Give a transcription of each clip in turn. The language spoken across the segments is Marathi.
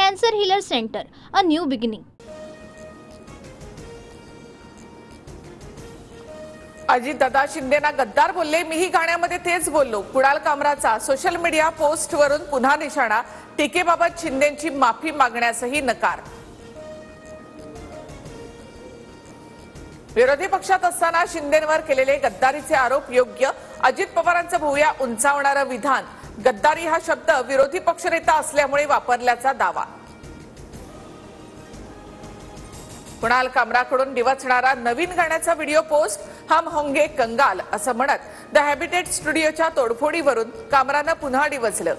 Cancer Healer Center, a new beginning. Ajitdada शिंदेना गद्दार बोलले, मीही गाण्यामध्ये तेच बोललो। कुणाल कामराचा सोशल मीडिया पोस्टवरून पुन्हा निशाणा, टीकेबाबत शिंदेंची माफी मागण्यासही नकार। विरोधी पक्षात असताना शिंदेंवर केलेले गद्दारीचे आरोप योग्य, अजित पवारांचं भुवया उंचावणारं विधान। गद्दारी हा शब्द विरोधी पक्षनेता असल्यामुळे वापरल्याचा दावा। कुणाल कामराकडून डिवचणारा नवीन गाण्याचा व्हिडिओ पोस्ट, हम होंगे कंगाल असं म्हणत द हॅबिटेट स्टुडिओच्या तोडफोडीवरून कामरानं पुन्हा डिवचलं।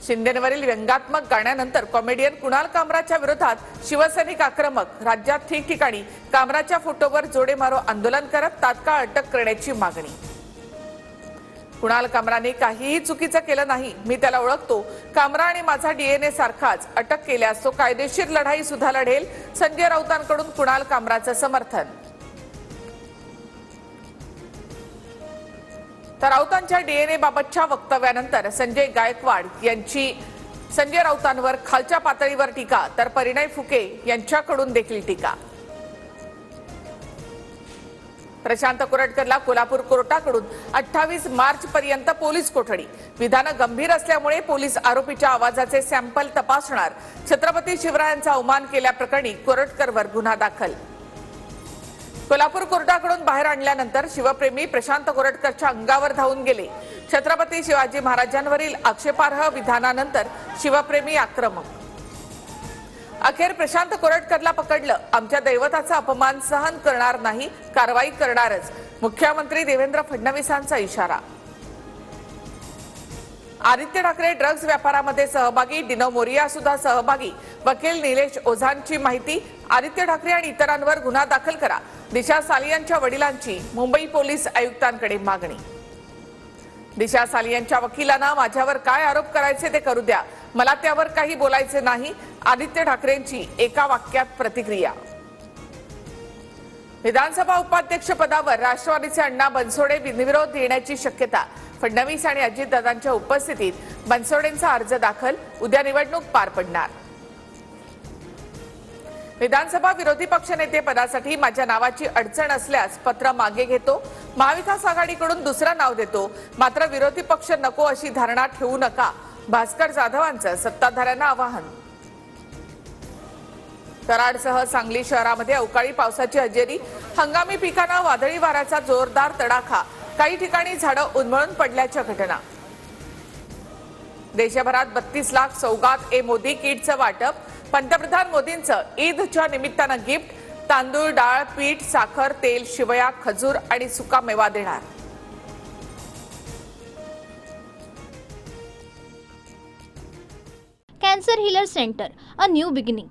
शिंदेंवरील व्यंगात्मक गाण्यानंतर कॉमेडियन कुणाल कामराच्या विरोधात शिवसैनिक आक्रमक, राज्यात ठिकठिकाणी कामराच्या फोटोवर जोडे मारो आंदोलन करत तात्काळ अटक करण्याची मागणी। कुणाल कामराने काहीही चुकीचं केलं नाही, मी त्याला ओळखतो, कामरा आणि माझा डीएनए सारखाच, अटक केल्यास तो कायदेशीर लढाई सुद्धा लढेल। संजय राऊतांकडून कुणाल कामराचं समर्थन। तर राऊतांच्या डीएनए बाबतच्या वक्तव्यानंतर संजय गायकवाड यांची संजय राऊतांवर खालच्या पातळीवर टीका, तर परिणय फुके यांच्याकडून देखील टीका। प्रशांत कोरटकरला कोल्हापूर कोर्टाकडून 28 मार्च पर्यंत पोलीस कोठडी। विधानं गंभीर असल्यामुळे पोलीस आरोपीच्या आवाजाचे सॅम्पल तपासणार। छत्रपती शिवरायांचा अवमान केल्याप्रकरणी कोरटकरवर गुन्हा दाखल। कोल्हापूर कोर्टाकडून बाहेर आणल्यानंतर शिवप्रेमी प्रशांत कोरटकरच्या अंगावर धावून गेले। छत्रपती शिवाजी महाराजांवरील आक्षेपार्ह विधानानंतर शिवप्रेमी आक्रमक। अखेर प्रशांत कोरटकरला पकडलं, आमच्या दैवताचा अपमान सहन करणार नाही, कारवाई करणारच, मुख्यमंत्री देवेंद्र फडणवीसांचा इशारा। आदित्य ठाकरे ड्रग्ज व्यापारामध्ये सहभागी, डिनो मोरिया सुद्धा सहभागी, वकील निलेश ओझांची माहिती। आदित्य ठाकरे आणि इतरांवर गुन्हा दाखल करा, दिशा सालियांच्या वडिलांची मुंबई पोलीस आयुक्तांकडे मागणी। दिशा सालियांच्या वकिलांना माझ्यावर काय आरोप करायचे ते करू द्या, मला त्यावर काही बोलायचे नाही, आदित्य ठाकरेंची एका वाक्यात प्रतिक्रिया। विधानसभा उपाध्यक्ष पदावर राष्ट्रवादीचे अण्णा बनसोडे बिनविरोध देण्याची शक्यता। फडणवीस आणि अजितदादांच्या उपस्थितीत बनसोडेंचा अर्ज दाखल, उद्या निवडणूक पार पडणार। विधानसभा विरोधी पक्षनेते पदासाठी माझ्या नावाची अडचण असल्यास पत्र मागे घेतो, महाविकास आघाडीकडून दुसरं नाव देतो, मात्र विरोधी पक्ष नको अशी धारणा ठेवू नका, भास्कर जाधवांचं सत्ताधाऱ्यांना आवाहन। कराडसह सांगली शहरामध्ये अवकाळी पावसाची हजेरी, हंगामी पिकांना वादळी वाऱ्याचा जोरदार तडाखा, काही ठिकाणी झाडं उन्मळून पडल्याच्या घटना। देशभरात 32 लाख सौगात ए मोदी किटचं वाटप, पंतप्रधान मोदींचं ईदच्या निमित्तानं गिफ्ट, तांदूळ, डाळ, पीठ, साखर, तेल, शिवया, खजूर आणि सुका मेवा देणार। Cancer Healer Center, a new beginning.